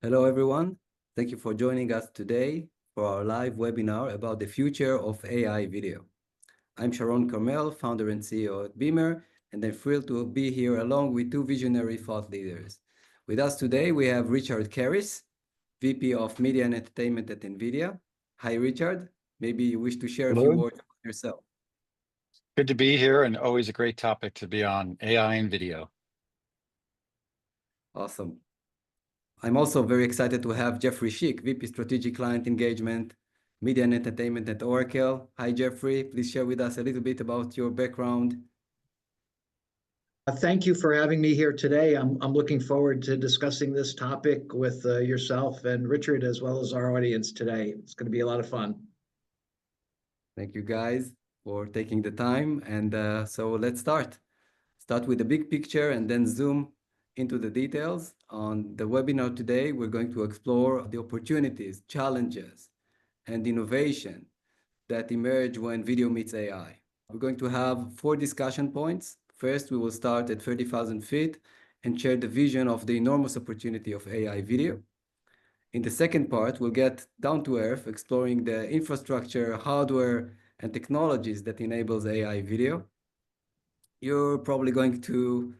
Hello, everyone. Thank you for joining us today for our live webinar about the future of AI video. I'm Sharon, Carmel, founder and CEO at Beamr, and I'm thrilled to be here along with two visionary thought leaders. With us today, we have Richard Kerris, VP of Media and Entertainment at NVIDIA. Hi, Richard. Maybe you wish to share a few words about yourself. Good to be here, and always a great topic to be on, AI and video. Awesome. I'm also very excited to have Jeffrey Schick, VP Strategic Client Engagement, Media and Entertainment at Oracle. Hi, Jeffrey. Please share with us a little bit about your background. Thank you for having me here today. I'm looking forward to discussing this topic with yourself and Richard, as well as our audience today. It's going to be a lot of fun. Thank you, guys, for taking the time. And so let's start. Start with the big picture and then zoom into the details. On the webinar today, we're going to explore the opportunities, challenges, and innovation that emerge when video meets AI. We're going to have 4 discussion points. First, we will start at 30,000 feet and share the vision of the enormous opportunity of AI video. In the second part, we'll get down to earth, exploring the infrastructure, hardware, and technologies that enables AI video. You're probably going to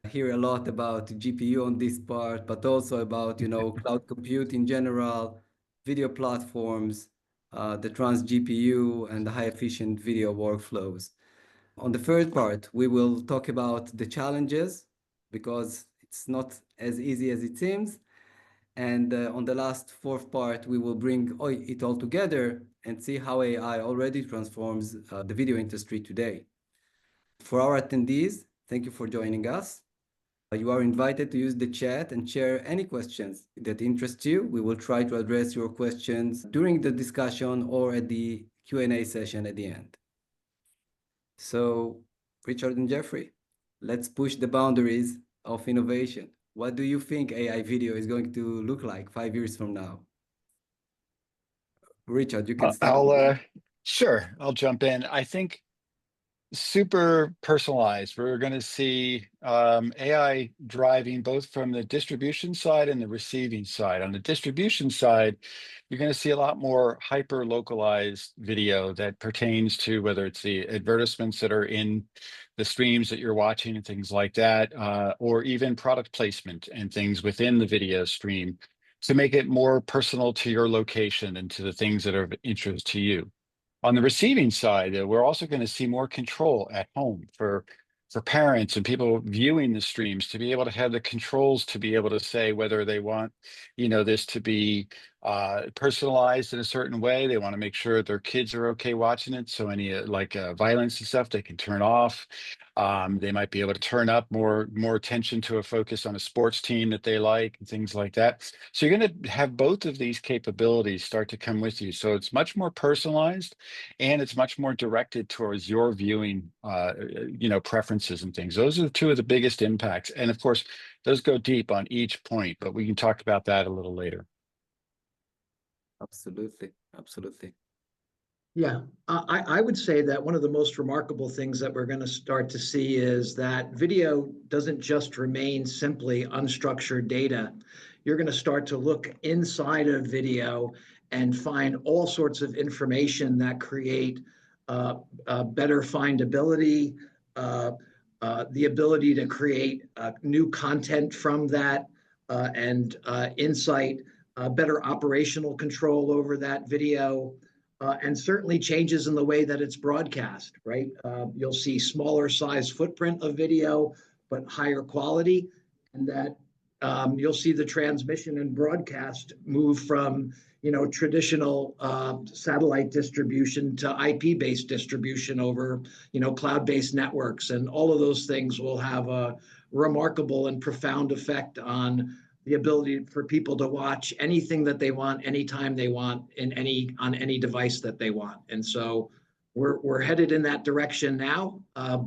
hear a lot about GPU on this part, but also about, cloud compute in general, video platforms, the trans GPU, and the high efficient video workflows. On the third part, we will talk about the challenges, because it's not as easy as it seems. And on the last fourth part, we will bring it all together and see how AI already transforms the video industry today. For our attendees, thank you for joining us. You are invited to use the chat and share any questions that interest you. We will try to address your questions during the discussion or at the Q&A session at the end. So, Richard and Jeffrey, let's push the boundaries of innovation. What do you think AI video is going to look like 5 years from now? Richard, you can start. Sure, I'll jump in. I think super personalized. We're going to see AI driving both from the distribution side and the receiving side. On the distribution side, you're going to see a lot more hyper localized video that pertains to whether it's the advertisements that are in the streams that you're watching and things like that, or even product placement and things within the video stream to make it more personal to your location and to the things that are of interest to you. On the receiving side, we're also going to see more control at home for parents and people viewing the streams to be able to have the controls to be able to say whether they want, this to be personalized in a certain way. They want to make sure their kids are okay watching it. So any violence and stuff, they can turn off. They might be able to turn up more attention to a focus on a sports team that they like and things like that. So you're going to have both of these capabilities start to come with you. So it's much more personalized and it's much more directed towards your viewing, preferences and things. Those are 2 of the biggest impacts. And of course, those go deep on each point, but we can talk about that a little later. Absolutely. Absolutely. Yeah, I would say that one of the most remarkable things that we're going to start to see is that video doesn't just remain simply unstructured data. You're going to start to look inside of video and find all sorts of information that create better findability, the ability to create new content from that, and insight, better operational control over that video. And certainly changes in the way that it's broadcast, right? You'll see smaller size footprint of video, but higher quality, and that you'll see the transmission and broadcast move from, traditional satellite distribution to IP-based distribution over, cloud-based networks. And all of those things will have a remarkable and profound effect on the ability for people to watch anything that they want, anytime they want, on any device that they want. And so we're headed in that direction now,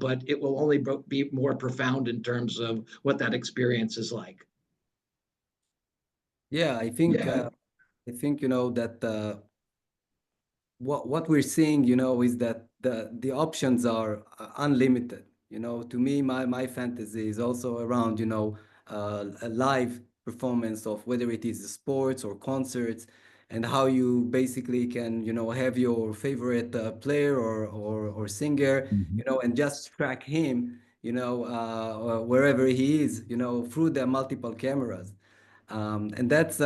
but it will only be more profound in terms of what that experience is like. Yeah, I think that what we're seeing, is that the options are unlimited. To me, my fantasy is also around, a live performance of whether it is sports or concerts, and how you basically can, have your favorite player or singer, Mhm. and just track him, wherever he is, through the multiple cameras. And that's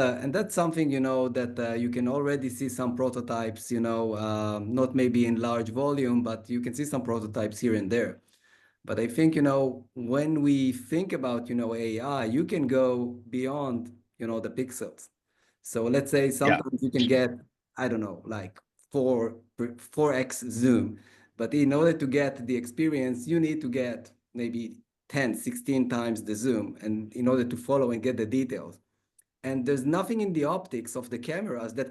something, that you can already see some prototypes, not maybe in large volume, but you can see some prototypes here and there. But I think, when we think about, AI, you can go beyond, the pixels. So let's say Yeah, sometimes you can get, I don't know, like 4x zoom. But in order to get the experience, you need to get maybe 10, 16 times the zoom, and in order to follow and get the details. And there's nothing in the optics of the cameras that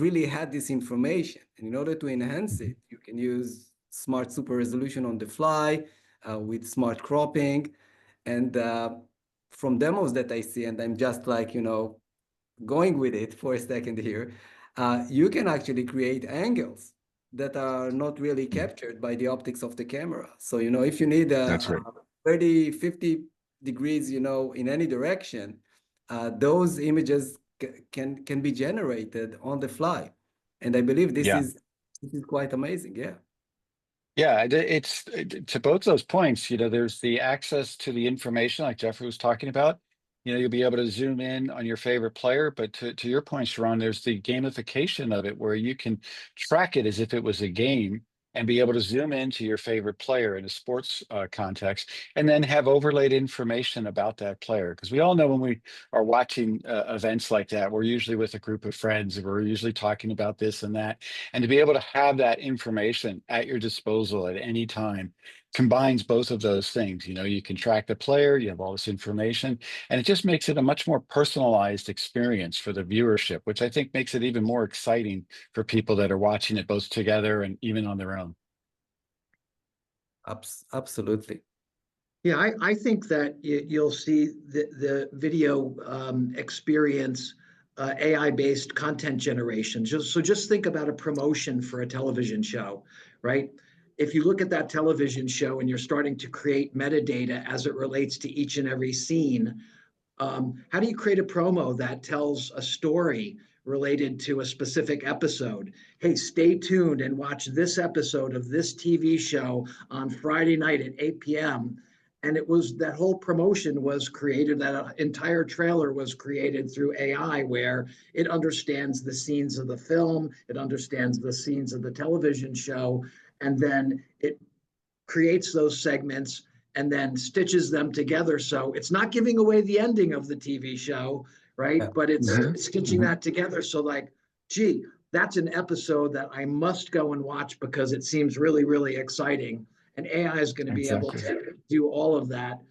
really had this information. And in order to enhance it, you can use smart super resolution on the fly, with smart cropping. And from demos that I see, and I'm just like, going with it for a second here, you can actually create angles that are not really captured by the optics of the camera. So, if you need that's a right. 30, 50 degrees, in any direction, those images can be generated on the fly. And I believe this Yeah. is quite amazing. Yeah. Yeah, to both those points, there's the access to the information like Jeffrey was talking about. You'll be able to zoom in on your favorite player, but to your point, Sharon, there's the gamification of it where you can track it as if it was a game and be able to zoom into your favorite player in a sports context, and then have overlaid information about that player. Because we all know when we are watching events like that, we're usually with a group of friends, and we're usually talking about this and that. And to be able to have that information at your disposal at any time combines both of those things. You can track the player, you have all this information, and it just makes it a much more personalized experience for the viewership, which I think makes it even more exciting for people that are watching it both together and even on their own. Absolutely. Yeah, I think that you'll see the video experience, AI-based content generation. Just think about a promotion for a television show, right? If you look at that television show and you're starting to create metadata as it relates to each and every scene, how do you create a promo that tells a story related to a specific episode? Hey, stay tuned and watch this episode of this TV show on Friday night at 8 p.m. And it was that whole promotion was created, that entire trailer was created through AI, where it understands the scenes of the film, it understands the scenes of the television show, and then it creates those segments and then stitches them together. So it's not giving away the ending of the TV show, right? Yeah. But it's Mhm. stitching that together. So, like, gee, that's an episode that I must go and watch because it seems really, really exciting. And AI is going to be able Exactly. to do all of that,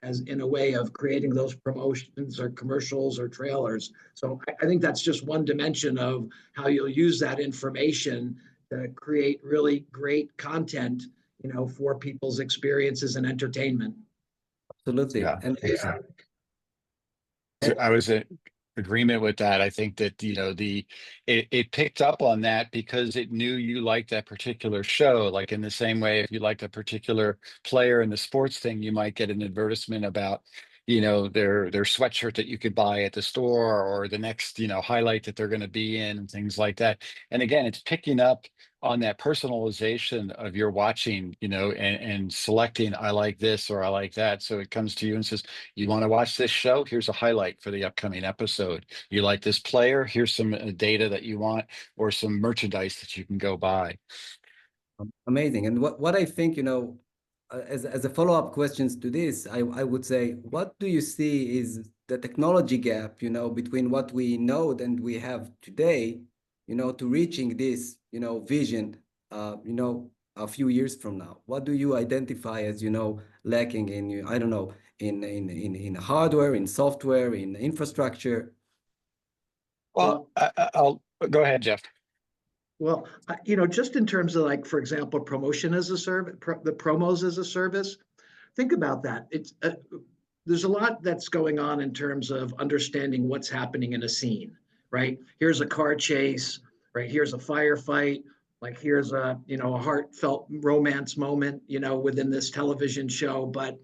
as in a way of creating those promotions or commercials or trailers. So I think that's just one dimension of how you'll use that information to create really great content, for people's experiences and entertainment. Absolutely. Yeah, And exactly. I was in agreement with that. I think that it picked up on that because it knew you liked that particular show. Like in the same way, if you liked a particular player in the sports thing, you might get an advertisement about their sweatshirt that you could buy at the store, or the next highlight that they're going to be in, and things like that. And again, it's picking up on that personalization of your watching, and selecting, I like this or I like that. So it comes to you and says, you want to watch this show? Here's a highlight for the upcoming episode. You like this player? Here's some data that you want, or some merchandise that you can go buy. amazing. And what I think, as a follow-up questions to this, I would say, what do you see is the technology gap, between what we know and we have today, to reaching this, vision, a few years from now? What do you identify as, lacking in, I don't know, in hardware, in software, in infrastructure? Well, I'll go ahead, Jeff. Well, just in terms of, like, for example, promotion as a service, the promos as a service, think about that. There's a lot that's going on in terms of understanding what's happening in a scene, right? Here's a car chase, right? Here's a firefight, like here's a heartfelt romance moment, within this television show. But,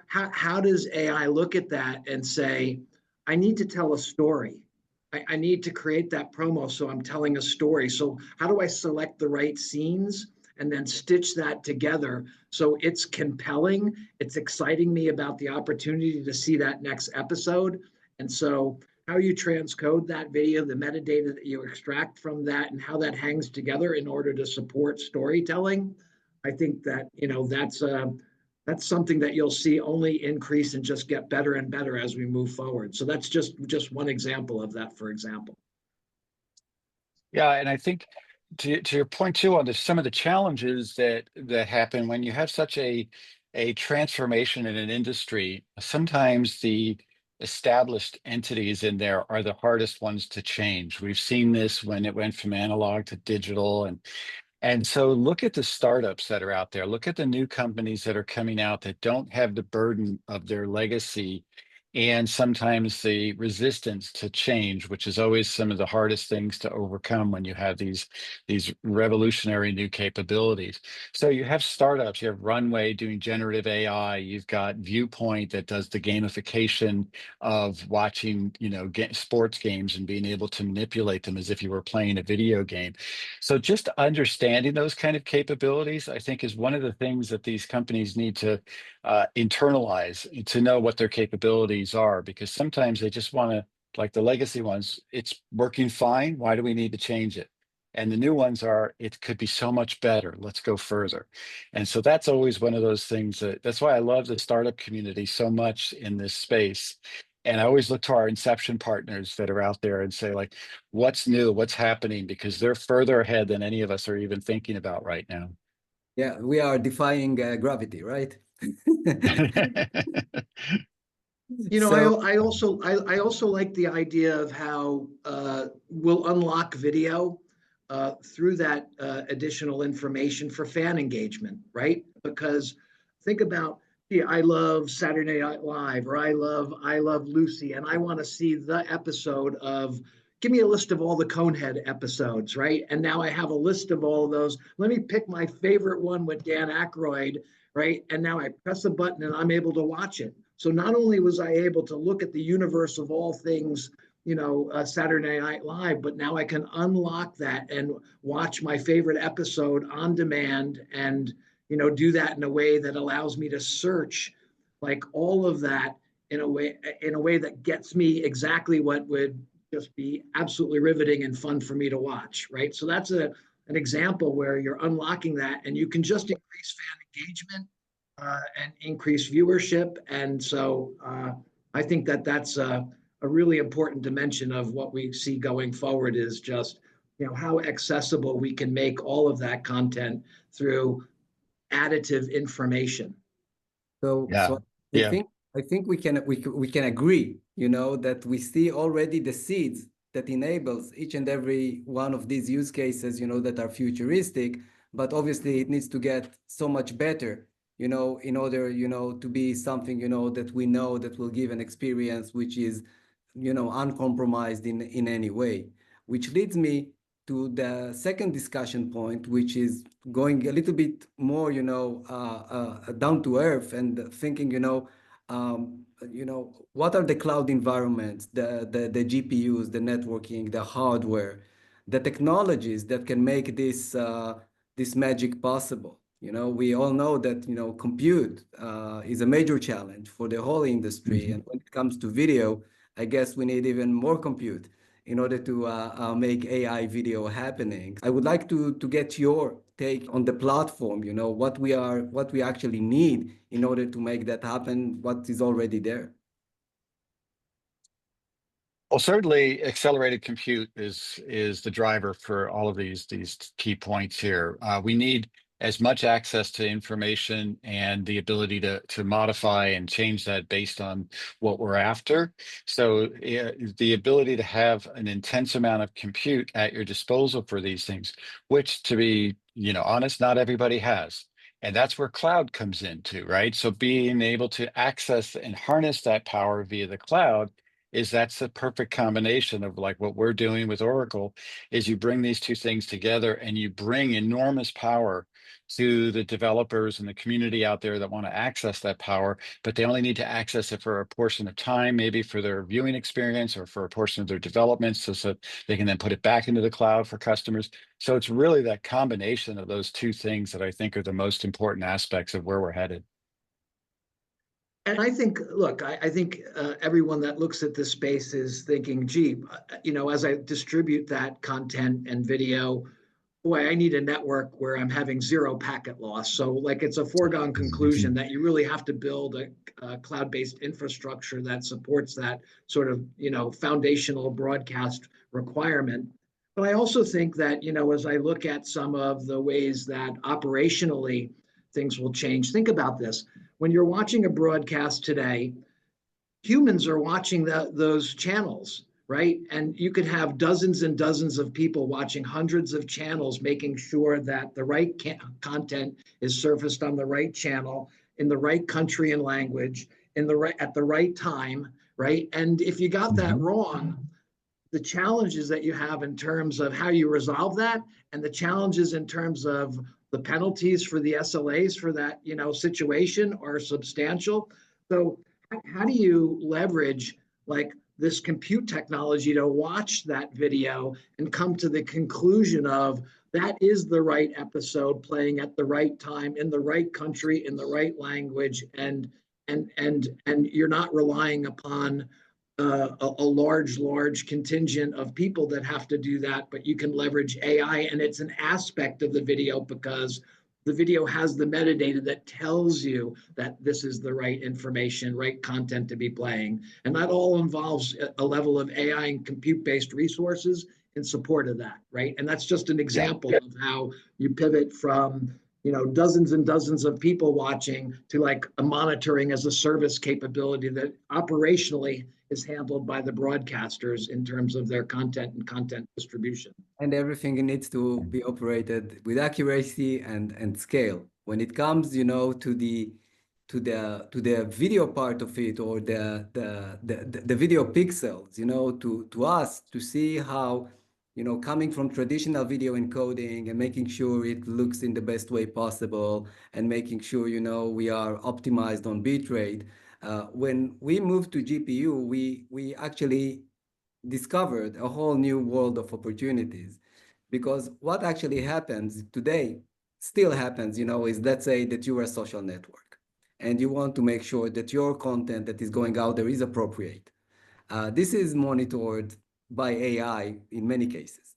how does AI look at that and say, I need to tell a story? I need to create that promo, so I'm telling a story. So how do I select the right scenes and then stitch that together so it's compelling, it's exciting me about the opportunity to see that next episode? And so how you transcode that video, the metadata that you extract from that, and how that hangs together in order to support storytelling, I think that that's something that you'll see only increase and just get better and better as we move forward. So that's just one example of that, for example. Yeah, and I think to your point too on some of the challenges that happen when you have such a transformation in an industry. Sometimes the established entities in there are the hardest ones to change. We've seen this when it went from analog to digital, and so look at the startups that are out there. Look at the new companies that are coming out that don't have the burden of their legacy and sometimes the resistance to change, which is always some of the hardest things to overcome when you have these revolutionary new capabilities. So you have startups, you have Runway doing generative AI, you've got Viewpoint that does the gamification of watching, sports games and being able to manipulate them as if you were playing a video game. So just understanding those kind of capabilities, I think, is one of the things that these companies need to internalize to know what their capabilities are, because sometimes they just want to, like the legacy ones, it's working fine. Why do we need to change it? And the new ones are, it could be so much better. Let's go further. And so that's always one of those things that's why I love the startup community so much in this space. And I always look to our inception partners that are out there and say, like, what's new, what's happening, because they're further ahead than any of us are even thinking about right now. Yeah, we are defying gravity, right? So, I also like the idea of how we'll unlock video through that additional information for fan engagement, right? Because think about, yeah, I love Saturday Night Live, or I love Lucy, and I want to see the episode of. Give me a list of all the Conehead episodes, right? And now I have a list of all of those. Let me pick my favorite one with Dan Aykroyd, right? And now I press a button and I'm able to watch it. So not only was I able to look at the universe of all things, Saturday Night Live, but now I can unlock that and watch my favorite episode on demand, and do that in a way that allows me to search, like, all of that in a way that gets me exactly what would just be absolutely riveting and fun for me to watch, right? So that's an example where you're unlocking that, and you can just increase fan engagement and increase viewership. And so I think that that's a really important dimension of what we see going forward, is just how accessible we can make all of that content through additive information. so, Yeah. so I Yeah. think we can agree, that we see already the seeds that enables each and every one of these use cases, that are futuristic, but obviously it needs to get so much better, in order, to be something, that we know that will give an experience which is, uncompromised in any way. Which leads me to the second discussion point, which is going a little bit more, down to earth, and thinking, what are the cloud environments, the GPUs, the networking, the hardware, the technologies that can make this magic possible. We all know that, compute is a major challenge for the whole industry. Mhm. And when it comes to video, I guess we need even more compute in order to make AI video happening. I would like to get your take on the platform, what we actually need in order to make that happen, what is already there. Well, certainly accelerated compute is the driver for all of these key points here. We need as much access to information and the ability to modify and change that based on what we're after. So the ability to have an intense amount of compute at your disposal for these things, which, to be honest, not everybody has. And that's where cloud comes into, right? So being able to access and harness that power via the cloud that's the perfect combination of like what we're doing with Oracle is you bring these two things together and you bring enormous power to the developers and the community out there that want to access that power, but they only need to access it for a portion of time, maybe for their viewing experience or for a portion of their development, so that they can then put it back into the cloud for customers. So it's really that combination of those two things that I think are the most important aspects of where we're headed. And I think, look, I think everyone that looks at this space is thinking, gee, as I distribute that content and video, boy, I need a network where I'm having zero packet loss. So like it's a foregone conclusion that you really have to build a cloud-based infrastructure that supports that sort of, foundational broadcast requirement. But I also think that, as I look at some of the ways that operationally things will change, think about this. When you're watching a broadcast today, humans are watching those channels, right? And you could have dozens and dozens of people watching hundreds of channels, making sure that the right content is surfaced on the right channel, in the right country and language, at the right time, right? And if you got that wrong, the challenges that you have in terms of how you resolve that, and the challenges in terms of the penalties for the SLAs for that, situation are substantial. So how do you leverage like this compute technology to watch that video and come to the conclusion of that is the right episode playing at the right time in the right country in the right language, and you're not relying upon a large contingent of people that have to do that, but you can leverage AI, and it's an aspect of the video because the video has the metadata that tells you that this is the right information, right content to be playing. And that all involves a level of AI and compute-based resources in support of that, right? And that's just an example of how you pivot from dozens and dozens of people watching to like a monitoring as a service capability that operationally is handled by the broadcasters in terms of their content and content distribution. And everything needs to be operated with accuracy and scale. When it comes, to the video part of it, or the video pixels, to us to see how, coming from traditional video encoding and making sure it looks in the best way possible and making sure, we are optimized on bitrate. When we moved to GPU, we actually discovered a whole new world of opportunities, because what actually happens today still happens, is let's say that you are a social network and you want to make sure that your content that is going out there is appropriate. This is monitored by AI in many cases.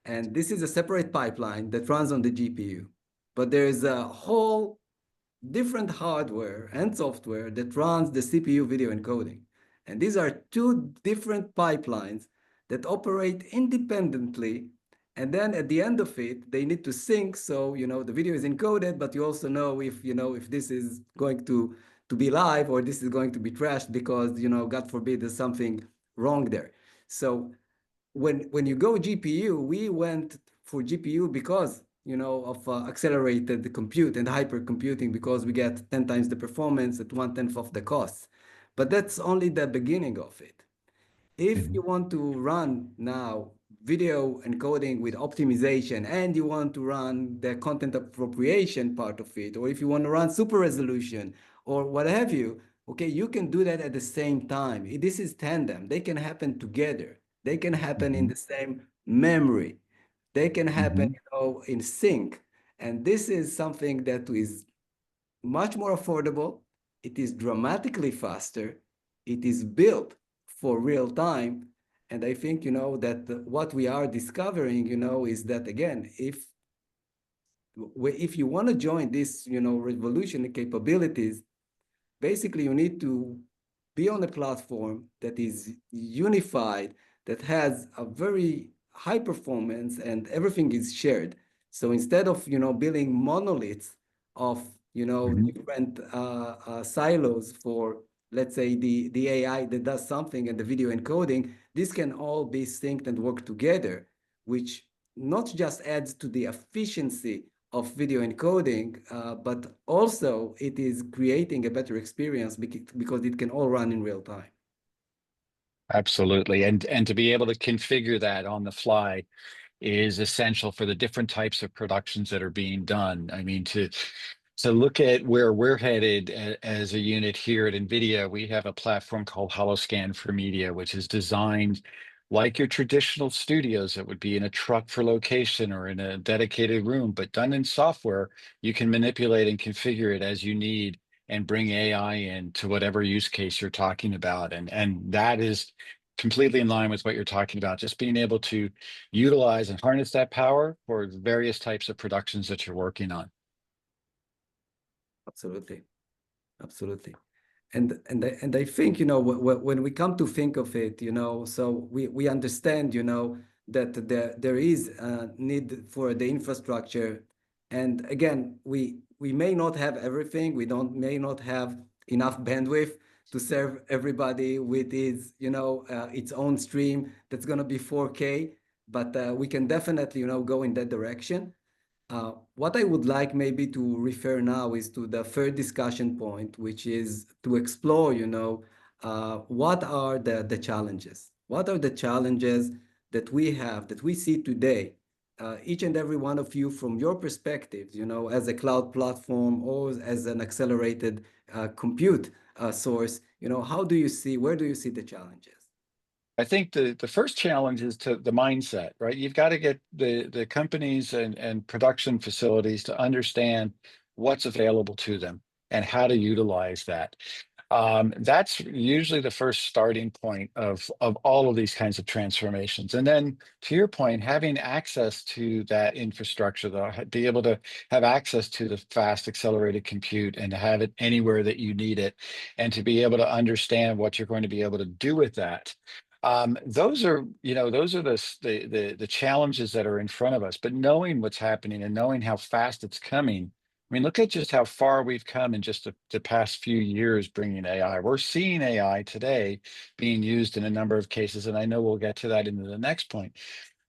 And this is a separate pipeline that runs on the GPU, but there is a whole different hardware and software that runs the CPU video encoding. And these are two different pipelines that operate independently. And then at the end of it, they need to sync. So, the video is encoded, but you also know if this is going to be live or this is going to be trashed because, God forbid, there's something wrong there. So when you go GPU, we went for GPU because of accelerated compute and hypercomputing, because we get 10 times the performance at 1/10 of the cost. But that's only the beginning of it. If you want to run now video encoding with optimization, and you want to run the content appropriation part of it, or if you want to run super resolution or what have you, okay, you can do that at the same time. This is tandem. They can happen together. They can happen in the same memory. They can happen, in sync. And this is something that is much more affordable. It is dramatically faster. It is built for real time. And I think, that what we are discovering, is that, again, if you want to join this, revolution in capabilities, basically you need to be on a platform that is unified, that has a very high performance, and everything is shared. So instead of, building monoliths of, Mhm. different silos for, let's say, the AI that does something and the video encoding, this can all be synced and work together, which not just adds to the efficiency of video encoding, but also it is creating a better experience because it can all run in real time. Absolutely. And to be able to configure that on the fly is essential for the different types of productions that are being done. I mean, to look at where we're headed as a unit here at NVIDIA, we have a platform called HoloScan for Media, which is designed like your traditional studios that would be in a truck for location or in a dedicated room, but done in software. You can manipulate and configure it as you need and bring AI in to whatever use case you're talking about. And that is completely in line with what you're talking about, just being able to utilize and harness that power for various types of productions that you're working on. Absolutely. Absolutely. And I think, when we come to think of it, so we understand, that there is a need for the infrastructure. And again, we may not have everything. We may not have enough bandwidth to serve everybody with its own stream that's going to be 4K, but we can definitely, go in that direction. What I would like maybe to refer now is to the third discussion point, which is to explore, what are the challenges? What are the challenges that we have, that we see today? Each and every one of you, from your perspectives, as a cloud platform or as an accelerated compute source, where do you see the challenges? I think the first challenge is to the mindset, right? You've got to get the companies and production facilities to understand what's available to them and how to utilize that. That's usually the first starting point of all of these kinds of transformations. And then to your point, having access to that infrastructure, though, be able to have access to the fast accelerated compute and to have it anywhere that you need it, and to be able to understand what you're going to be able to do with that. Those are, the challenges that are in front of us. But knowing what's happening and knowing how fast it's coming, I mean, look at just how far we've come in just the past few years bringing AI. We're seeing AI today being used in a number of cases, and I know we'll get to that into the next point.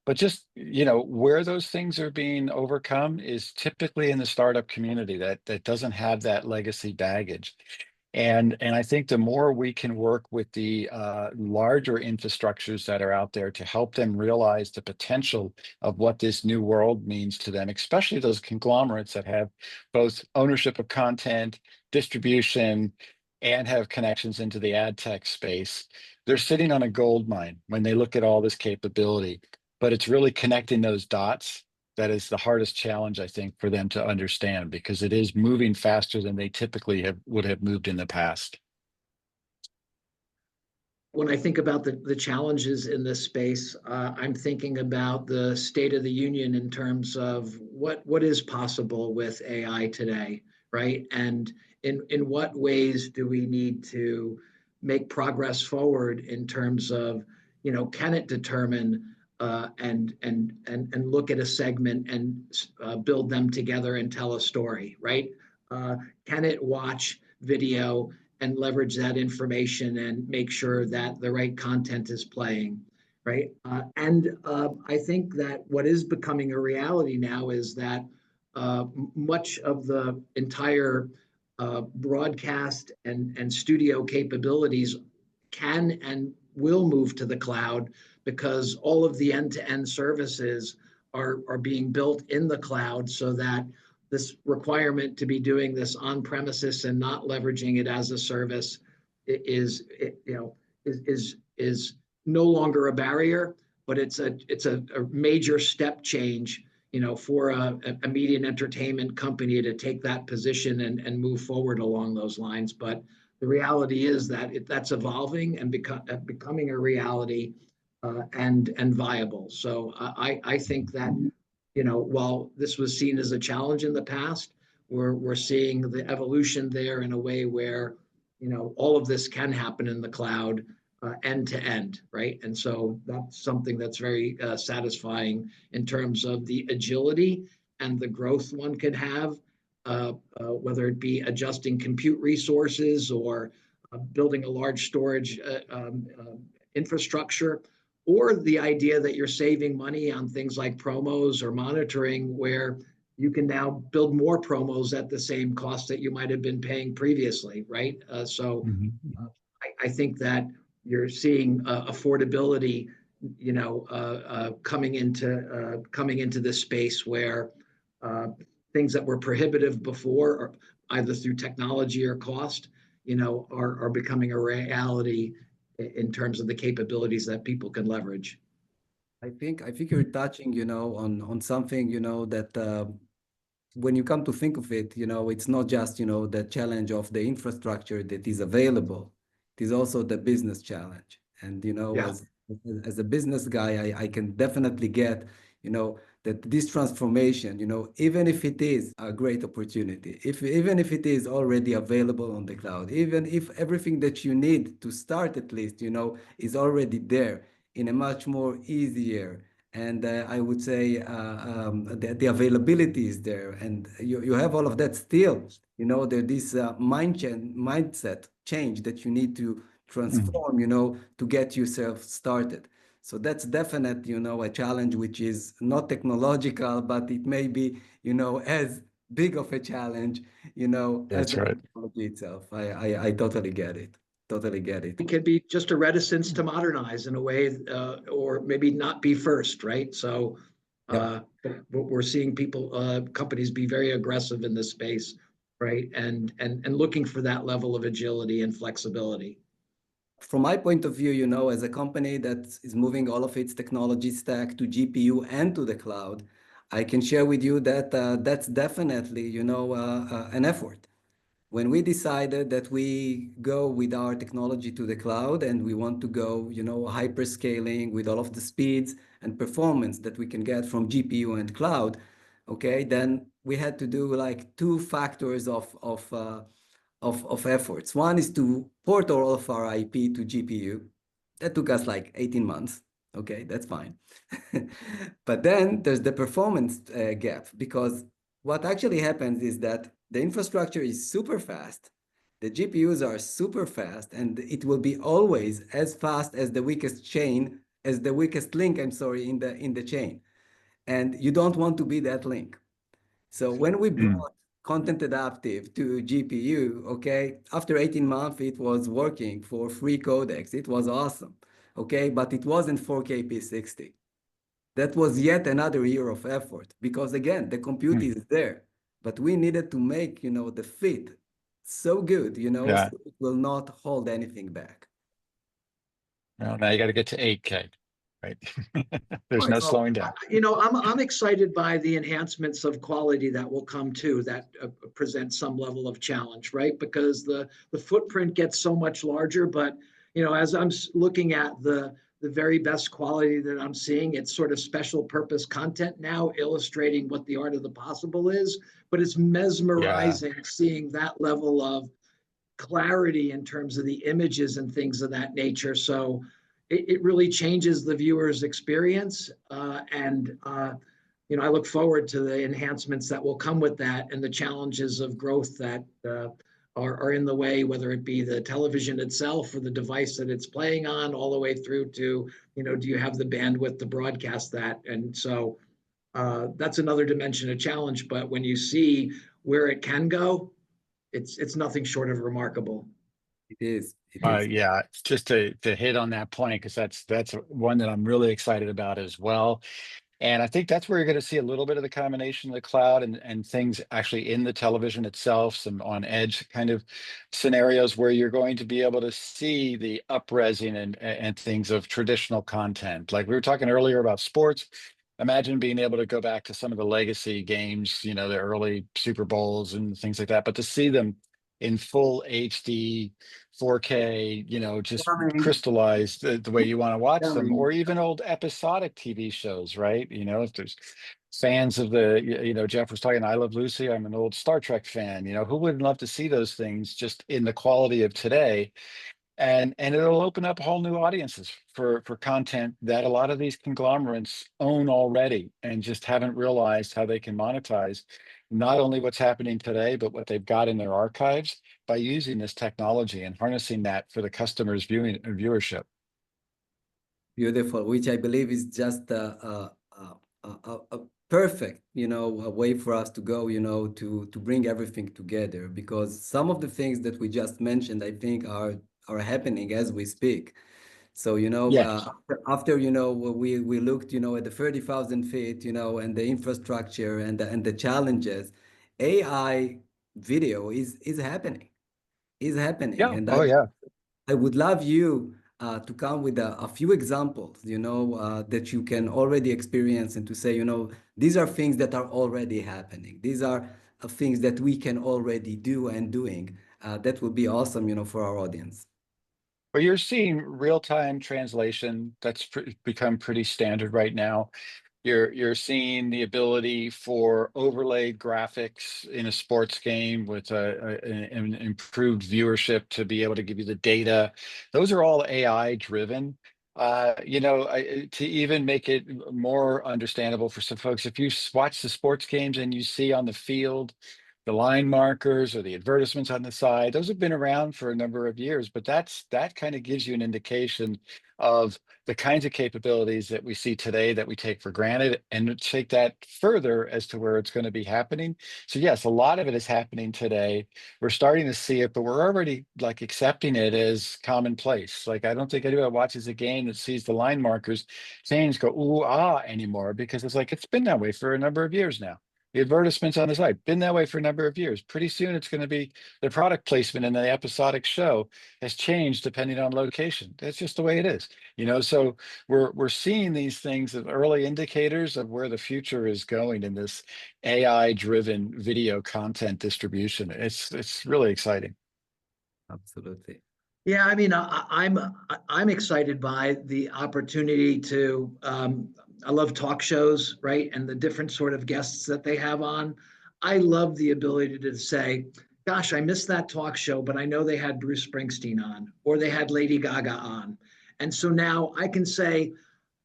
But just, where those things are being overcome is typically in the startup community that doesn't have that legacy baggage. And I think the more we can work with the larger infrastructures that are out there to help them realize the potential of what this new world means to them, especially those conglomerates that have both ownership of content, distribution, and have connections into the ad tech space, they're sitting on a gold mine when they look at all this capability. But it's really connecting those dots that is the hardest challenge, I think, for them to understand, because it is moving faster than they typically would have moved in the past. When I think about the challenges in this space, I'm thinking about the state of the union in terms of what is possible with AI today, right? And in what ways do we need to make progress forward in terms of, can it determine and look at a segment and build them together and tell a story, right? Can it watch video and leverage that information and make sure that the right content is playing, right? I think that what is becoming a reality now is that much of the entire broadcast and studio capabilities can and will move to the cloud, because all of the end-to-end services are being built in the cloud, so that this requirement to be doing this on premises and not leveraging it as a service is no longer a barrier, but it's a major step change, for a media and entertainment company to take that position and move forward along those lines. But the reality is that that's evolving and becoming a reality, and viable. So I think that, while this was seen as a challenge in the past, we're seeing the evolution there in a way where, all of this can happen in the cloud, end to end, right? And so that's something that's very satisfying in terms of the agility and the growth one can have, whether it be adjusting compute resources or building a large storage infrastructure, or the idea that you're saving money on things like promos or monitoring, where you can now build more promos at the same cost that you might have been paying previously, right? I think that you're seeing affordability, coming into this space where things that were prohibitive before, or either through technology or cost, are becoming a reality in terms of the capabilities that people can leverage. I think you're touching, on something, that when you come to think of it, it's not just, the challenge of the infrastructure that is available. It is also the business challenge. And, Yeah. as a business guy, I can definitely get, that this transformation, even if it is a great opportunity, even if it is already available on the cloud, even if everything that you need to start at least, is already there in a much more easier, and I would say the availability is there, and you have all of that still. There's this mindset change that you need to transform, to get yourself started. So that's definitely, a challenge which is not technological, but it may be, as big of a challenge, as That's the right. technology itself. I totally get it. Totally get it. It could be just a reticence to modernize in a way, or maybe not be first, right? So Yeah. we're seeing companies be very aggressive in this space, right? And looking for that level of agility and flexibility. From my point of view, as a company that is moving all of its technology stack to GPU and to the cloud, I can share with you that that's definitely, an effort. When we decided that we go with our technology to the cloud and we want to go, hyperscaling with all of the speeds and performance that we can get from GPU and cloud, okay, then we had to do like two factors of efforts. One is to port all of our IP to GPU. That took us like 18 months. Okay, that's fine. But then there's the performance gap, because what actually happens is that the infrastructure is super fast, the GPUs are super fast, and it will be always as fast as the weakest chain, as the weakest link, I'm sorry, in the chain. And you don't want to be that link. So when we brought Content Adaptive to GPU, okay, after 18 months, it was working for free codecs. It was awesome, okay, but it wasn't 4K P60. That was yet another year of effort, because again, the compute is there, but we needed to make, the fit so good, Yeah. so it will not hold anything back. Well, now you got to get to 8K, right? There's no Well, slowing down. I'm excited by the enhancements of quality that will come too, that present some level of challenge, right? Because the footprint gets so much larger, but as I'm looking at the very best quality that I'm seeing, it's sort of special purpose content now, illustrating what the art of the possible is. But it's mesmerizing seeing that level of clarity in terms of the images and things of that nature. So it really changes the viewer's experience. I look forward to the enhancements that will come with that, and the challenges of growth that are in the way, whether it be the television itself or the device that it's playing on, all the way through to, do you have the bandwidth to broadcast that? And so that's another dimension of challenge. But when you see where it can go, it's nothing short of remarkable. It is. It is. Yeah, just to hit on that point, because that's one that I'm really excited about as well. And I think that's where you're going to see a little bit of the combination of the cloud and things actually in the television itself, some on edge kind of scenarios where you're going to be able to see the upresing and things of traditional content. Like we were talking earlier about sports. Imagine being able to go back to some of the legacy games, the early Super Bowls and things like that, but to see them in full HD, 4K, just Coming, crystallized the way you want to watch them, coming. or even old episodic TV shows, right? If there's fans of the, Jeff was talking, I Love Lucy, I'm an old Star Trek fan, who wouldn't love to see those things just in the quality of today? and it'll open up whole new audiences for content that a lot of these conglomerates own already and just haven't realized how they can monetize not only what's happening today, but what they've got in their archives by using this technology and harnessing that for the customer's viewing viewership. Beautiful, which I believe is just a perfect, a way for us to go, to bring everything together, because some of the things that we just mentioned, I think are happening as we speak. So, Yes. after, we looked, at the 30,000 feet, and the infrastructure and the challenges, AI video is happening, Yeah. And Oh, yeah. I would love you to come with a few examples, that you can already experience and to say, these are things that are already happening. These are things that we can already do and doing. That would be awesome, for our audience. Well, you're seeing real-time translation that's become pretty standard right now. You're seeing the ability for overlaid graphics in a sports game with an improved viewership to be able to give you the data. Those are all AI driven. To even make it more understandable for some folks, if you watch the sports games and you see on the field the line markers or the advertisements on the side, those have been around for a number of years, but that kind of gives you an indication of the kinds of capabilities that we see today that we take for granted, and take that further as to where it's going to be happening. So yes, a lot of it is happening today. We're starting to see it, but we're already like accepting it as commonplace. Like, I don't think anyone watches a game that sees the line markers change, go ooh ah anymore, because it's like it's been that way for a number of years now. The advertisements on the side been that way for a number of years. Pretty soon it's going to be the product placement in the episodic show has changed depending on location. That's just the way it is. So we're seeing these things as early indicators of where the future is going in this AI driven video content distribution. It's really exciting. Absolutely. Yeah, I mean, I'm excited by the opportunity to. I love talk shows, right, and the different sort of guests that they have on. I love the ability to say, "Gosh, I missed that talk show, but I know they had Bruce Springsteen on, or they had Lady Gaga on," and so now I can say,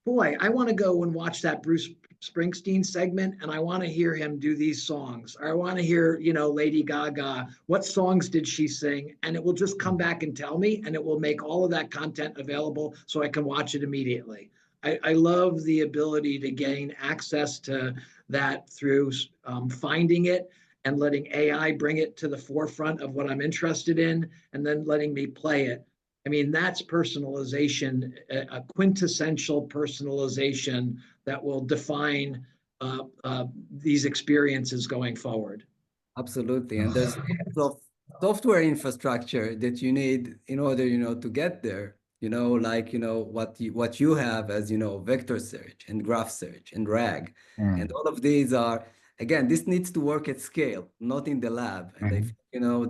boy, I want to go and watch that Bruce Springsteen segment, and I want to hear him do these songs. Or I want to hear, Lady Gaga. What songs did she sing? And it will just come back and tell me, and it will make all of that content available so I can watch it immediately. I love the ability to gain access to that through finding it and letting AI bring it to the forefront of what I'm interested in, and then letting me play it. I mean, that's personalization, a quintessential personalization that will define these experiences going forward. Absolutely. And there's lots of software infrastructure that you need in order, to get there, like, what you have as, vector search and graph search and RAG. And Mm. all of these are, again, this needs to work at scale, not in the lab. And I Mhm. think,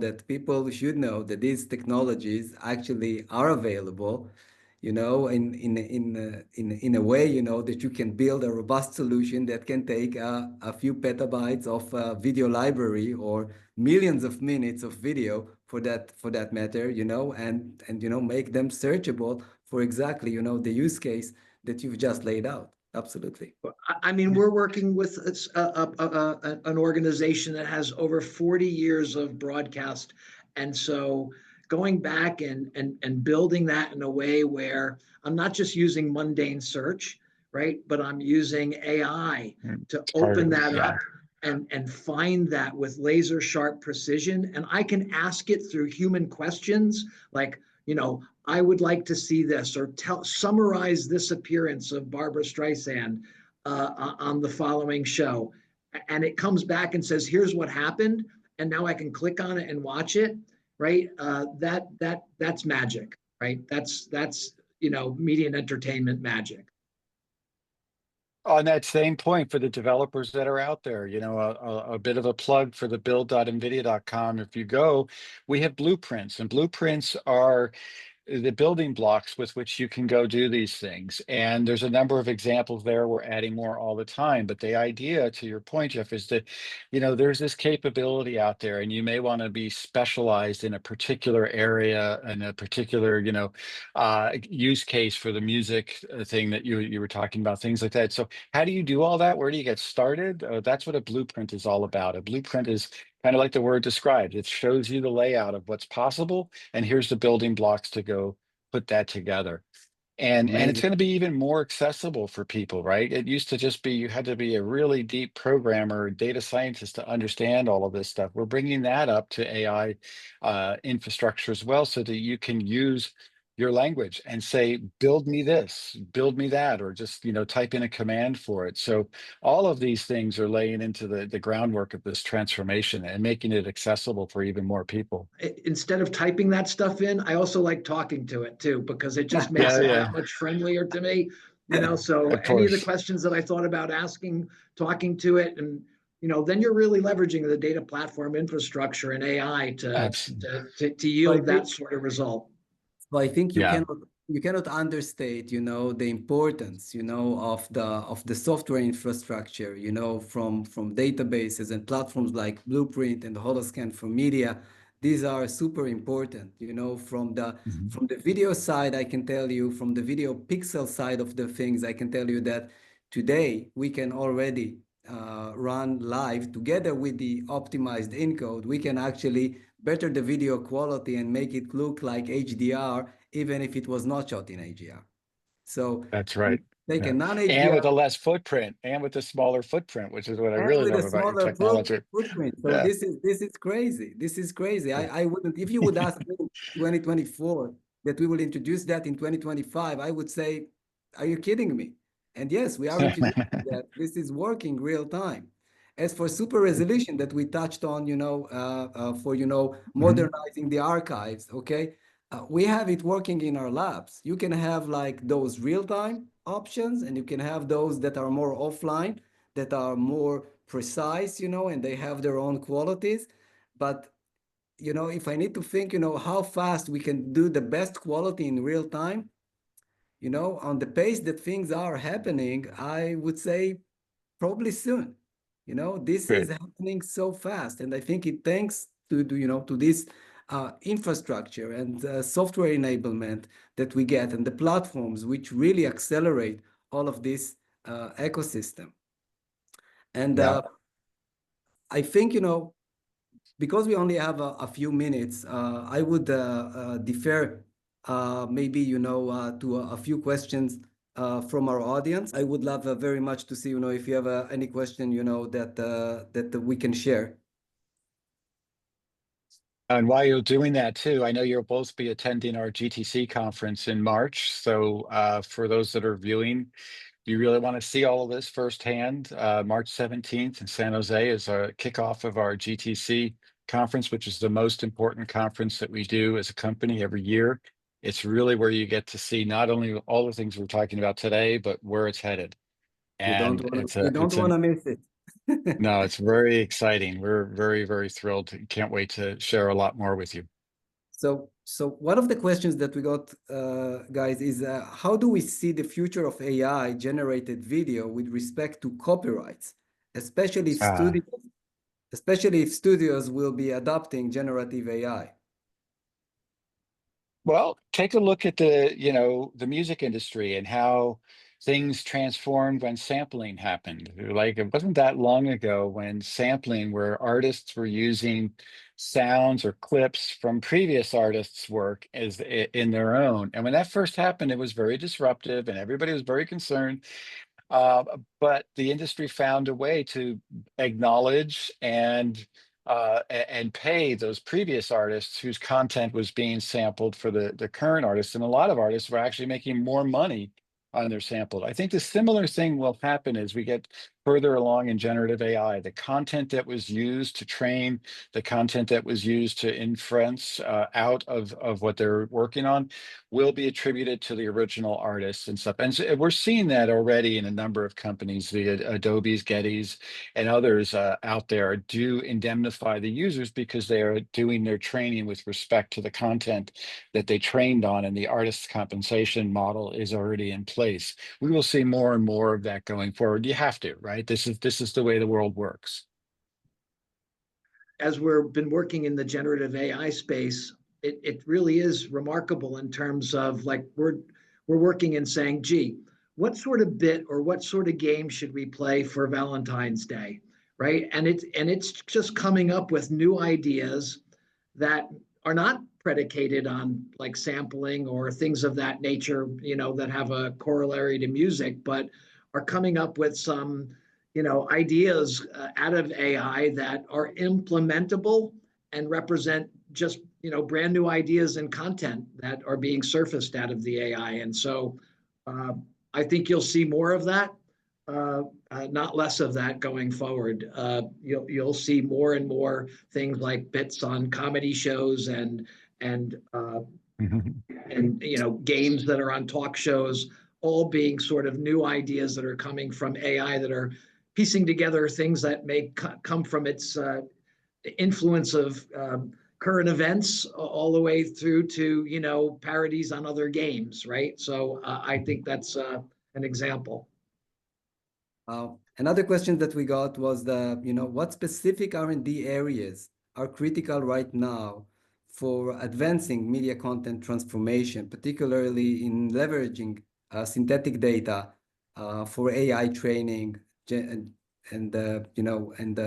that people should know that these technologies actually are available, in a way, that you can build a robust solution that can take a few petabytes of video library or millions of minutes of video for that matter, and make them searchable for exactly, the use case that you've just laid out. Absolutely. I mean, we're working with an organization that has over 40 years of broadcast. And so going back and building that in a way where I'm not just using mundane search, right? But I'm using AI to It's part open of it. that Yeah. up and find that with laser sharp precision. And I can ask it through human questions like, I would like to see this, or summarize this appearance of Barbara Streisand on the following show. And it comes back and says, here's what happened. And now I can click on it and watch it, right? That's magic, right? That's media and entertainment magic. On that same point, for the developers that are out there, a bit of a plug for the build.nvidia.com. If you go, we have blueprints, and blueprints are the building blocks with which you can go do these things. And there's a number of examples there. We're adding more all the time. But the idea, to your point, Jeff, is that, there's this capability out there, and you may want to be specialized in a particular area and a particular, use case for the music thing that you were talking about, things like that. So how do you do all that? Where do you get started? That's what a blueprint is all about. A blueprint is kind of like the word described. It shows you the layout of what's possible, and here's the building blocks to go put that together. And it's Amazing. going to be even more accessible for people, right? It used to just be you had to be a really deep programmer, data scientist to understand all of this stuff. We're bringing that up to AI infrastructure as well, so that you can use your language and say, build me this, build me that, or just type in a command for it. So all of these things are laying into the groundwork of this transformation and making it accessible for even more people. Instead of typing that stuff in, I also like talking to it too, because it just makes Yeah, it yeah, that much friendlier to me. So of any of the course. questions that I thought about asking, talking to it, and then you're really leveraging the data platform infrastructure and AI to Absolutely. to So I yield that think, sort of result. so I think Yeah. you cannot understate, the importance, of the software infrastructure, from databases and platforms like Blueprint and Holoscan for media. These are super important, Mhm. from the video side. I can tell you, from the video pixel side of the things, I can tell you that today we can already run live together with the optimized encode. We can actually better the video quality and make it look like HDR, even if it was not shot in HDR. So That's right. take a Yeah. And with non-HDR a less footprint and with a smaller footprint, which is what I and really with a love about your smaller technology. footprint. So Yeah. this is crazy. This is crazy. Yeah. I wouldn't, if you would ask me in 2024 that we will introduce that in 2025, I would say, are you kidding me? And yes, we are introducing that. This is working real time. As for super resolution that we touched on, for Mhm. modernizing the archives, okay, we have it working in our labs. You can have like those real time options, and you can have those that are more offline, that are more precise, and they have their own qualities. But, if I need to think, how fast we can do the best quality in real time, on the pace that things are happening, I would say probably soon. This is Good. happening so fast. And I think it thanks to this infrastructure and software enablement that we get, and the platforms which really accelerate all of this ecosystem. And Yeah. I think, because we only have a few minutes, I would defer maybe, to a few questions from our audience. I would love very much to see, if you have any question, that we can share. And while you're doing that too, I know you'll both be attending our GTC conference in March. So for those that are viewing, you really want to see all of this firsthand. March 17th in San Jose is a kickoff of our GTC conference, which is the most important conference that we do as a company every year. It's really where you get to see not only all the things we're talking about today, but where it's headed. You don't And want to, you don't it's want an to miss it. no, it's very exciting. We're very, very thrilled. Can't wait to share a lot more with you. So one of the questions that we got, guys, is how do we see the future of AI generated video with respect to copyrights, especially if Uh, studios, especially if studios will be adopting generative AI? Well, take a look at the music industry and how things transformed when sampling happened. Like it wasn't that long ago when sampling, where artists were using sounds or clips from previous artists' work in their own. And when that first happened, it was very disruptive and everybody was very concerned. Uh, but the industry found a way to acknowledge and pay those previous artists whose content was being sampled for the current artists. And a lot of artists were actually making more money on their sampled. I think the similar thing will happen as we get further along in generative AI. The content that was used to train, the content that was used to inference out of what they're working on will be attributed to the original artists and stuff. And so we're seeing that already in a number of companies, the Adobe's, Getty's, and others out there do indemnify the users because they are doing their training with respect to the content that they trained on, and the artist's compensation model is already in place. We will see more and more of that going forward. You have to, right? This is the way the world works. As we've been working in the generative AI space, it really is remarkable in terms of like we're working and saying, gee, what sort of bit or what sort of game should we play for Valentine's Day, right? And it's just coming up with new ideas that are not predicated on like sampling or things of that nature, you know, that have a corollary to music, but are coming up with some, you know, ideas out of AI that are implementable and represent just, you know, brand new ideas and content that are being surfaced out of the AI. And so I think you'll see more of that, not less of that going forward. You'll see more and more things like bits on comedy shows and you know, games that are on talk shows, all being sort of new ideas that are coming from AI that are piecing together things that may come from its influence of current events all the way through to, you know, parodies on other games, right? So I think that's an example. Another question that we got was you know, what specific R&D areas are critical right now for advancing media content transformation, particularly in leveraging synthetic data for AI training and you know, and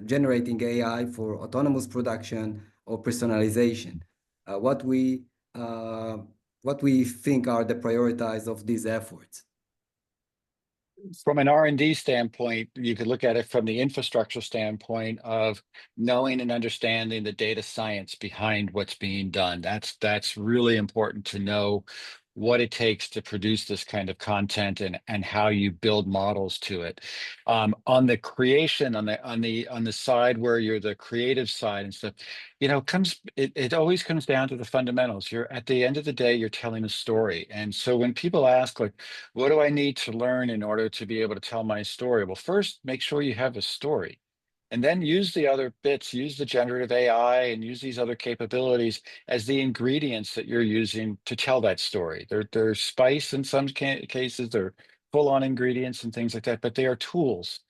generating AI for autonomous production or personalization. What we think are the priorities of these efforts. From an R&D standpoint, you could look at it from the infrastructure standpoint of knowing and understanding the data science behind what's being done. That's really important to know what it takes to produce this kind of content and how you build models to it. On the creation, on the side where you're the creative side and stuff, you know, it always comes down to the fundamentals. You're at the end of the day, you're telling a story. And so when people ask, like, what do I need to learn in order to be able to tell my story? Well, first, make sure you have a story. And then use the other bits, use the generative AI and use these other capabilities as the ingredients that you're using to tell that story. They're spice in some cases, they're full-on ingredients and things like that, but they are tools.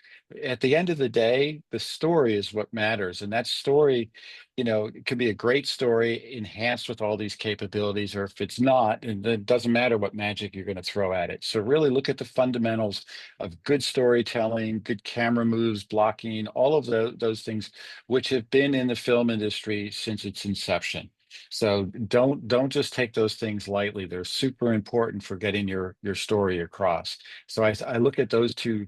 At the end of the day, the story is what matters. And that story, you know, it could be a great story enhanced with all these capabilities, or if it's not, and it doesn't matter what magic you're going to throw at it. So really look at the fundamentals of good storytelling, good camera moves, blocking, all of those things, which have been in the film industry since its inception. So don't just take those things lightly. They're super important for getting your story across. So I look at those two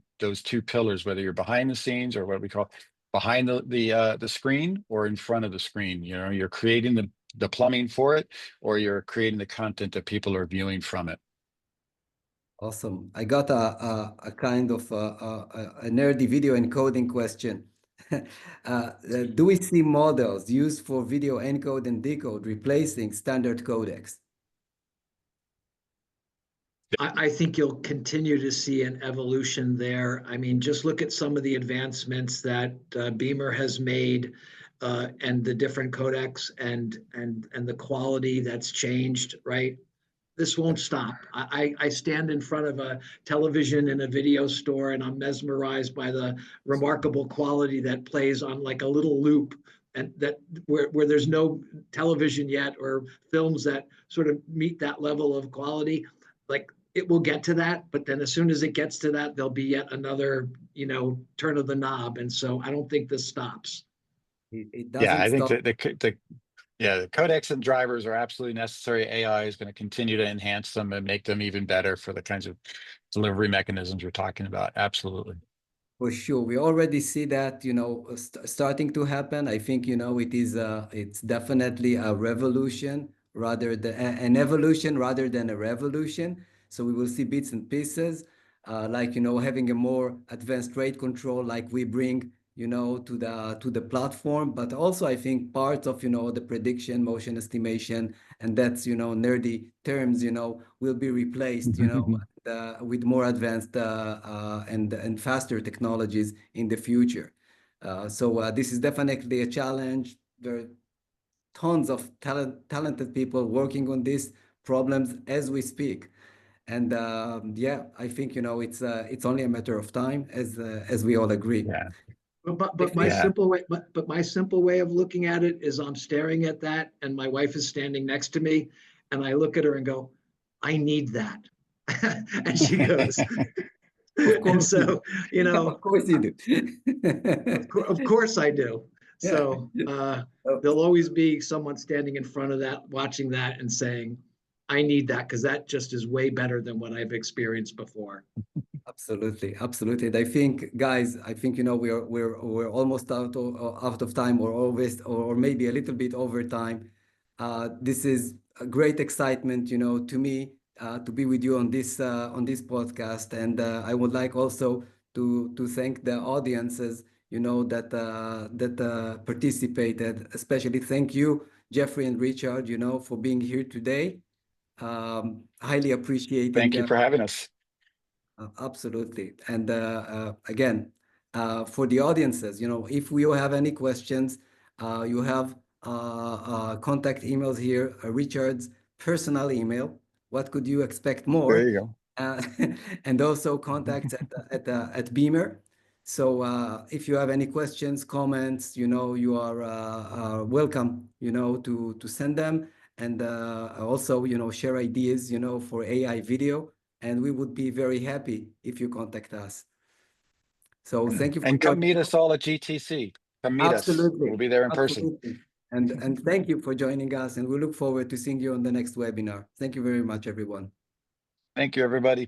pillars, whether you're behind the scenes or what we call behind the screen or in front of the screen. You know, you're creating the plumbing for it, or you're creating the content that people are viewing from it. Awesome. I got a kind of a nerdy video encoding question. Do we see models used for video encode and decode replacing standard codecs? I think you'll continue to see an evolution there. I mean, just look at some of the advancements that Beamr has made and the different codecs and the quality that's changed, right? This won't stop. I stand in front of a television in a video store and I'm mesmerized by the remarkable quality that plays on like a little loop, and that where there's no television yet or films that sort of meet that level of quality. Like it will get to that, but then as soon as it gets to that, there'll be yet another, you know, turn of the knob. And so I don't think this stops. It Yeah, doesn't I think stop. the codecs and drivers are absolutely necessary. AI is going to continue to enhance them and make them even better for the kinds of delivery mechanisms you're talking about. Absolutely. For sure, we already see that, you know, starting to happen. I think, you know, it's definitely a revolution rather than an evolution rather than a revolution. So we will see bits and pieces. like, you know, having a more advanced rate control like we bring, you know, to the platform. But also I think part of, you know, the prediction, motion estimation, and that's, you know, nerdy terms, you know, will be replaced, you know, with more advanced and faster technologies in the future. So this is definitely a challenge. There are tons of talented people working on these problems as we speak. And yeah, I think, you know, it's only a matter of time, as we all agree. Yeah. But my Yeah. simple way, but my simple way of looking at it is I'm staring at that, and my wife is standing next to me, and I look at her and go, "I need that," and she goes, Of and course you so you do. know, Of course you do. of course I do. Yeah. So Oh, there'll always be someone standing in front of that, watching that, and saying, "I need that," because that just is way better than what I've experienced before. absolutely, absolutely. And I think, guys, I think, you know, we're almost out of time, or always, or maybe a little bit over time. This is a great excitement, you know, to me, to be with you on this podcast. And I would like also to thank the audiences, you know, that participated. Especially thank you, Jeffrey and Richard, you know, for being here today. Highly appreciating. Thank you for having us. Absolutely. And again, for the audiences, you know, if you have any questions, you have contact emails here, Richard's personal email. What could you expect There more? you go. Uh, and also contacts at Beamr. So if you have any questions, comments, you know, you are welcome, you know, to send them. And also, you know, share ideas, you know, for AI video, and we would be very happy if you contact us. So thank you for And come joining meet us. us all at GTC. Come meet us. We'll Absolutely. be there in person. Absolutely. And thank you for joining us, and we look forward to seeing you on the next webinar. Thank you very much, everyone. Thank you, everybody.